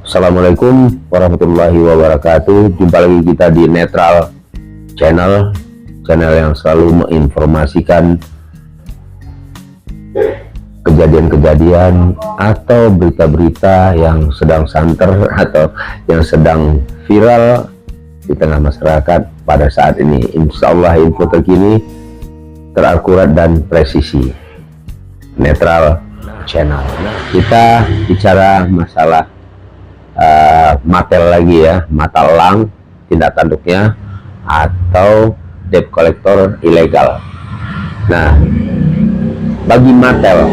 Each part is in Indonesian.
Assalamualaikum warahmatullahi wabarakatuh. Jumpa lagi kita di Netral Channel, channel yang selalu menginformasikan kejadian-kejadian atau berita-berita yang sedang santer atau yang sedang viral di tengah masyarakat pada saat ini. Insya Allah info terkini, terakurat dan presisi. Netral Channel. Kita bicara masalah matel lagi ya, mata elang tindak tanduknya atau debt collector ilegal. Nah, bagi matel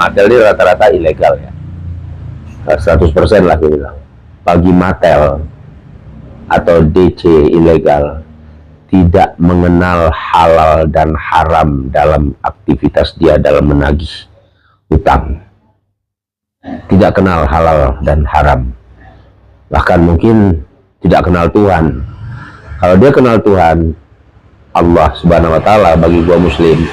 ini rata-rata ilegal ya, 100% lah kita bilang. Bagi matel atau DC ilegal tidak mengenal halal dan haram dalam aktivitas dia dalam menagih utang. Tidak kenal halal dan haram, bahkan mungkin tidak kenal Tuhan. Kalau dia kenal Tuhan, Allah Subhanahu wa Ta'ala, bagi gua muslim,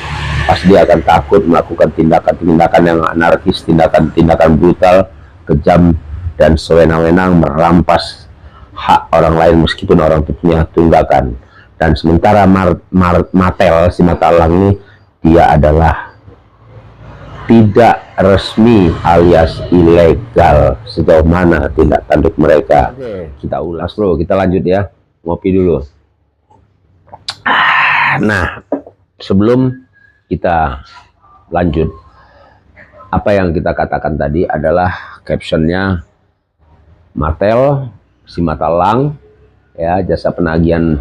pasti dia akan takut melakukan tindakan-tindakan yang anarkis, tindakan-tindakan brutal, kejam, dan sewenang-wenang merampas hak orang lain meskipun orang itu punya tunggakan. Dan sementara matel, si mata elang ini, dia adalah tidak resmi alias ilegal. Sejauh mana tindak tanduk mereka? Kita ulas bro, kita lanjut ya, ngopi dulu. Nah, sebelum kita lanjut, apa yang kita katakan tadi adalah captionnya matel, si mata elang ya, jasa penagihan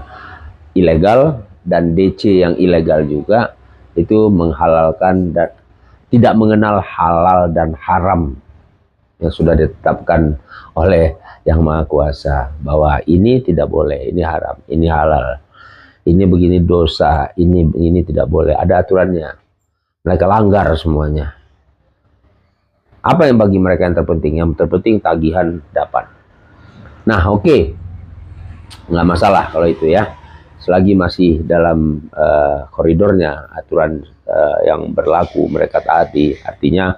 ilegal, dan DC yang ilegal juga, itu menghalalkan dan tidak mengenal halal dan haram yang sudah ditetapkan oleh Yang Maha Kuasa, bahwa ini tidak boleh, ini haram, ini halal, ini begini dosa, ini tidak boleh, ada aturannya. Mereka langgar semuanya. Apa yang bagi mereka yang terpenting? Yang terpenting tagihan dapat. Nah, oke, nggak masalah kalau itu ya, selagi masih dalam koridornya aturan yang berlaku, mereka taati. Artinya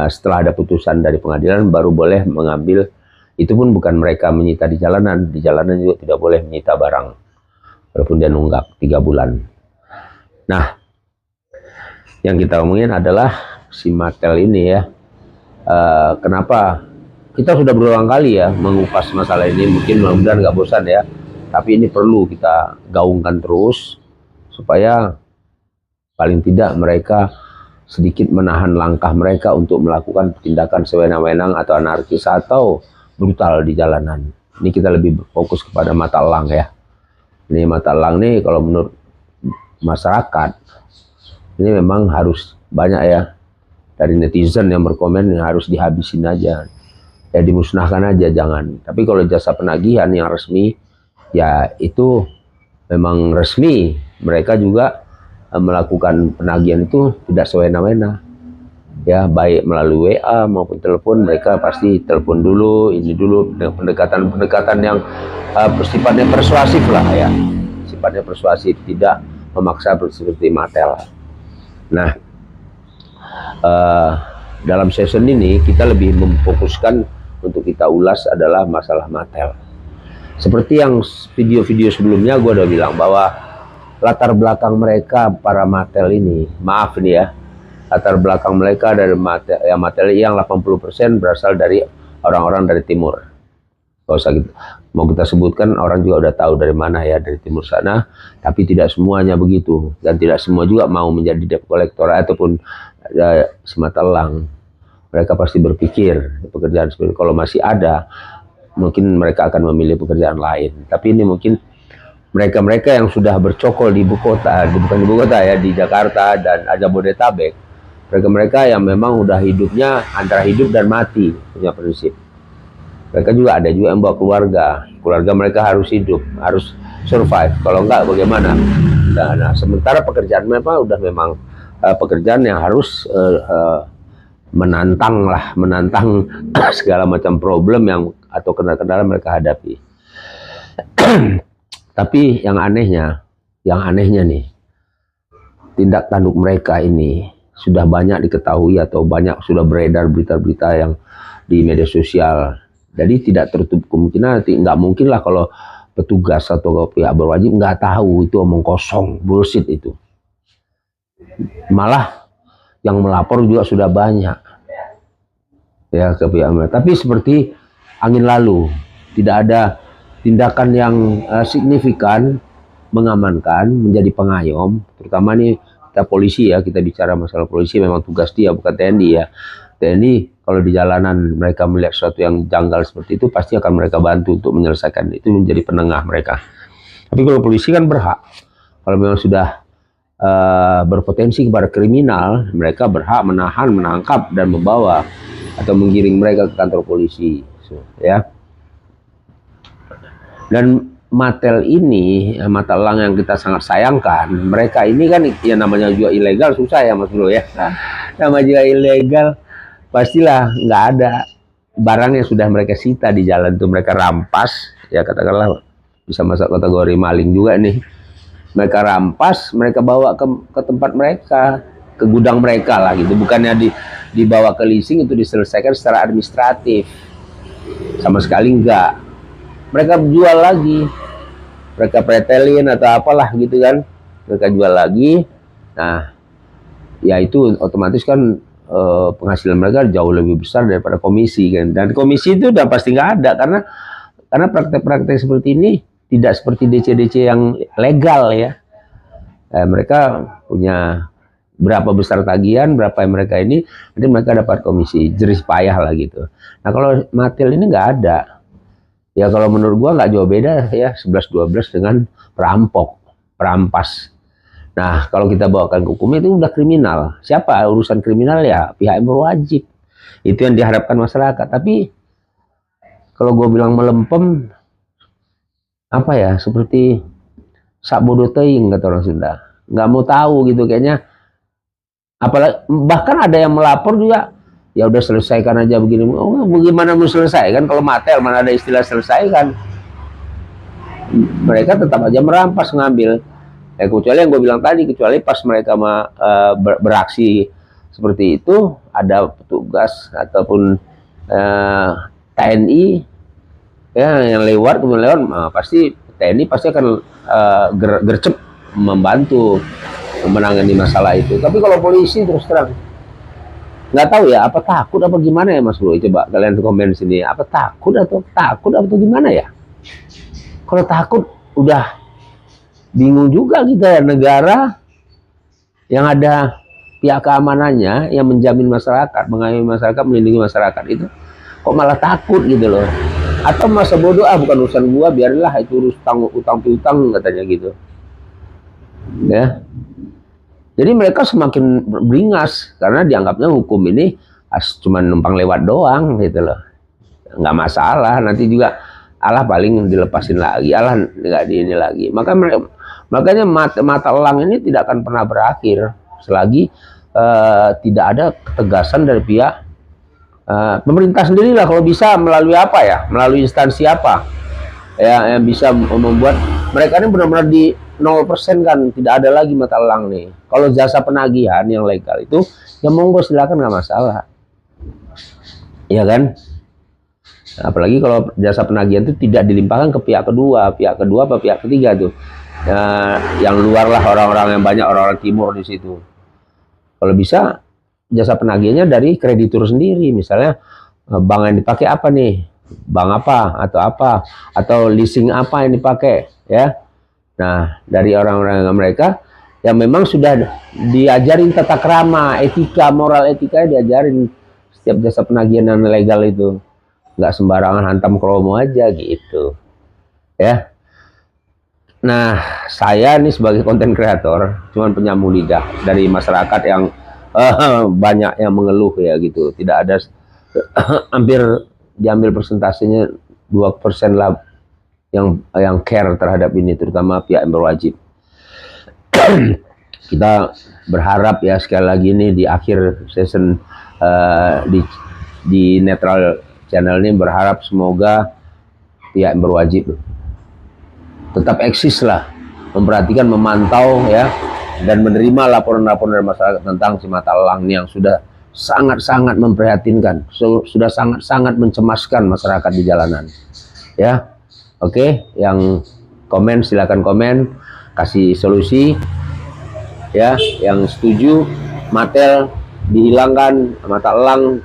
setelah ada putusan dari pengadilan baru boleh mengambil. Itu pun bukan mereka menyita di jalanan juga tidak boleh menyita barang walaupun dia nunggak 3 bulan. Nah, yang kita omongin adalah si matel ini ya. Kenapa kita sudah berulang kali ya mengupas masalah ini, mungkin mudah-mudahan nggak bosan ya, tapi ini perlu kita gaungkan terus supaya paling tidak mereka sedikit menahan langkah mereka untuk melakukan tindakan sewenang-wenang atau anarkis atau brutal di jalanan. Ini kita lebih fokus kepada mata elang ya. Ini mata elang nih, kalau menurut masyarakat ini memang harus banyak ya, dari netizen yang berkomen, yang harus dihabisin aja ya, dimusnahkan aja, jangan. Tapi kalau jasa penagihan yang resmi ya, itu memang resmi, mereka juga melakukan penagihan itu tidak sewena-wena ya, baik melalui WA maupun telepon. Mereka pasti telepon dulu, ini dulu, pendekatan yang sifatnya persuasif lah ya, sifatnya persuasif, tidak memaksa seperti matel. Nah, dalam session ini kita lebih memfokuskan untuk kita ulas adalah masalah matel. Seperti yang video-video sebelumnya gue udah bilang bahwa latar belakang mereka para matel ini, maaf nih ya, latar belakang mereka dari matel yang 80% berasal dari orang-orang dari timur. Gak usah gitu, mau kita sebutkan, orang juga udah tahu dari mana ya, dari timur sana. Tapi tidak semuanya begitu, dan tidak semua juga mau menjadi debt collector ataupun si mata elang. Mereka pasti berpikir pekerjaan seperti, kalau masih ada mungkin mereka akan memilih pekerjaan lain. Tapi ini mungkin mereka yang sudah bercokol di ibu kota, bukan di ibu kota ya, di Jakarta dan Jabodetabek, mereka yang memang udah hidupnya antara hidup dan mati, punya prinsip. Mereka juga ada juga yang bawa keluarga mereka harus hidup, harus survive, kalau enggak bagaimana. Nah, sementara pekerjaan mereka udah memang pekerjaan yang harus menantang segala macam problem yang atau kendala mereka hadapi. Tapi yang anehnya nih, tindak tanduk mereka ini sudah banyak diketahui atau banyak sudah beredar berita-berita yang di media sosial Jadi tidak tertutup kemungkinan, nggak mungkin lah kalau petugas atau pihak berwajib nggak tahu, itu omong kosong, bullshit itu. Malah yang melapor juga sudah banyak ya ke pihak mereka. Tapi seperti angin lalu, tidak ada tindakan yang signifikan mengamankan, menjadi pengayom, terutama nih kita polisi ya, kita bicara masalah polisi, memang tugas dia bukan TNI ya. TNI kalau di jalanan mereka melihat sesuatu yang janggal seperti itu, pasti akan mereka bantu untuk menyelesaikan itu, menjadi penengah mereka. Tapi kalau polisi kan berhak, kalau memang sudah berpotensi kepada kriminal, mereka berhak menahan, menangkap dan membawa atau menggiring mereka ke kantor polisi, ya. Dan Matel ini, mata elang yang kita sangat sayangkan, mereka ini kan ya namanya juga ilegal, susah ya Mas Bro ya. Nama juga ilegal, pastilah nggak ada barang yang sudah mereka sita di jalan itu mereka rampas, ya katakanlah bisa masuk kategori maling juga nih. Mereka rampas, mereka bawa ke tempat mereka, ke gudang mereka lah gitu. Bukannya dibawa ke leasing itu diselesaikan secara administratif, sama sekali enggak. Mereka jual lagi, mereka pretelin atau apalah gitu kan, mereka jual lagi. Nah, ya itu otomatis kan penghasilan mereka jauh lebih besar daripada komisi kan. Dan komisi itu udah pasti nggak ada, karena praktek-praktek seperti ini tidak seperti DC-DC yang legal ya. Mereka punya berapa besar tagihan, berapa yang mereka ini, nanti mereka dapat komisi, jerih payah lah gitu. Nah kalau Matel ini nggak ada. Ya kalau menurut gua nggak jauh beda ya 11-12 dengan perampok, perampas. Nah kalau kita bawakan ke hukum itu udah kriminal. Siapa urusan kriminal ya pihak yang berwajib. Itu yang diharapkan masyarakat. Tapi kalau gua bilang melempem, apa ya, seperti sak bodoh teing kata orang Sunda. Nggak mau tahu gitu kayaknya. Apalagi bahkan ada yang melapor juga, ya udah selesaikan aja begini. Oh, bagaimana mau selesaikan kalau Matel, mana ada istilah selesaikan. Mereka tetap aja merampas, ngambil. Kecuali yang gue bilang tadi, kecuali pas mereka beraksi seperti itu, ada petugas ataupun TNI ya yang lewat, kemudian lewat, pasti TNI pasti akan gercep membantu menangani masalah itu. Tapi kalau polisi terus terang nggak tahu ya, apa takut apa gimana ya Mas Bro, coba kalian komen sini, apa takut atau gimana ya. Kalau takut udah bingung juga kita ya, negara yang ada pihak keamanannya yang menjamin masyarakat, mengayomi masyarakat, melindungi masyarakat, itu kok malah takut gitu loh. Atau masa bodoh, bukan urusan gua, biarlah itu urus utang piutang katanya gitu ya. Jadi mereka semakin beringas karena dianggapnya hukum ini cuma numpang lewat doang gitu loh, nggak masalah, nanti juga Allah paling dilepasin lagi, Allah nggak di ini lagi. Makanya mata elang ini tidak akan pernah berakhir selagi tidak ada ketegasan dari pihak pemerintah sendiri lah. Kalau bisa melalui apa ya, melalui instansi apa ya yang bisa membuat mereka ini benar-benar di 0% kan, tidak ada lagi mata elang nih. Kalau jasa penagihan yang legal itu ya monggo silakan, nggak masalah ya kan. Apalagi kalau jasa penagihan itu tidak dilimpahkan ke pihak kedua apa pihak ketiga tuh yang luar lah, orang-orang yang banyak orang-orang timur di situ. Kalau bisa jasa penagihannya dari kreditur sendiri, misalnya bank yang dipakai apa nih, bank apa atau leasing apa yang dipakai ya. Nah, dari orang-orang mereka yang memang sudah diajarin tata krama, etika, moral etika diajarin setiap jasa penagihan yang legal itu. Nggak sembarangan hantam kromo aja gitu. Ya. Nah, saya nih sebagai konten kreator cuman penyambung lidah dari masyarakat yang banyak yang mengeluh ya gitu. Tidak ada hampir diambil persentasenya 2% lah yang care terhadap ini, terutama pihak yang berwajib. Kita berharap ya sekali lagi ini di akhir season di Netral Channel ini, berharap semoga pihak yang berwajib tetap eksis lah, memperhatikan, memantau ya, dan menerima laporan-laporan dari masyarakat tentang si mata elang yang sudah sangat-sangat memprihatinkan, sudah sangat-sangat mencemaskan masyarakat di jalanan. Ya, oke, yang komen silakan komen, kasih solusi. Ya, yang setuju Matel dihilangkan, mata elang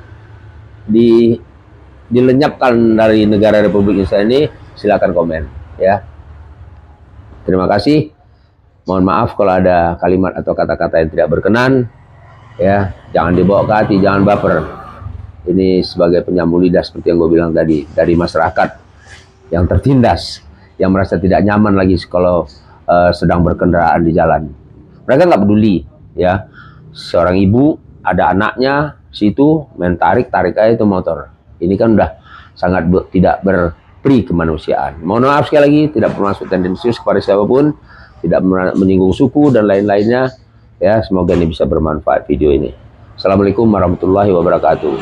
dilenyapkan dari negara Republik Indonesia ini, silakan komen. Ya, terima kasih. Mohon maaf kalau ada kalimat atau kata-kata yang tidak berkenan. Ya, jangan dibawa ke hati, jangan baper. Ini sebagai penyambung lidah seperti yang gue bilang tadi, dari masyarakat yang tertindas, yang merasa tidak nyaman lagi kalau sedang berkendaraan di jalan. Mereka nggak peduli, ya. Seorang ibu ada anaknya situ main tarik aja itu motor. Ini kan udah sangat tidak berperi kemanusiaan. Mohon maaf sekali lagi, tidak bermaksud tendensius kepada siapapun, tidak menyinggung suku dan lain-lainnya. Ya, semoga ini bisa bermanfaat video ini. Assalamualaikum warahmatullahi wabarakatuh.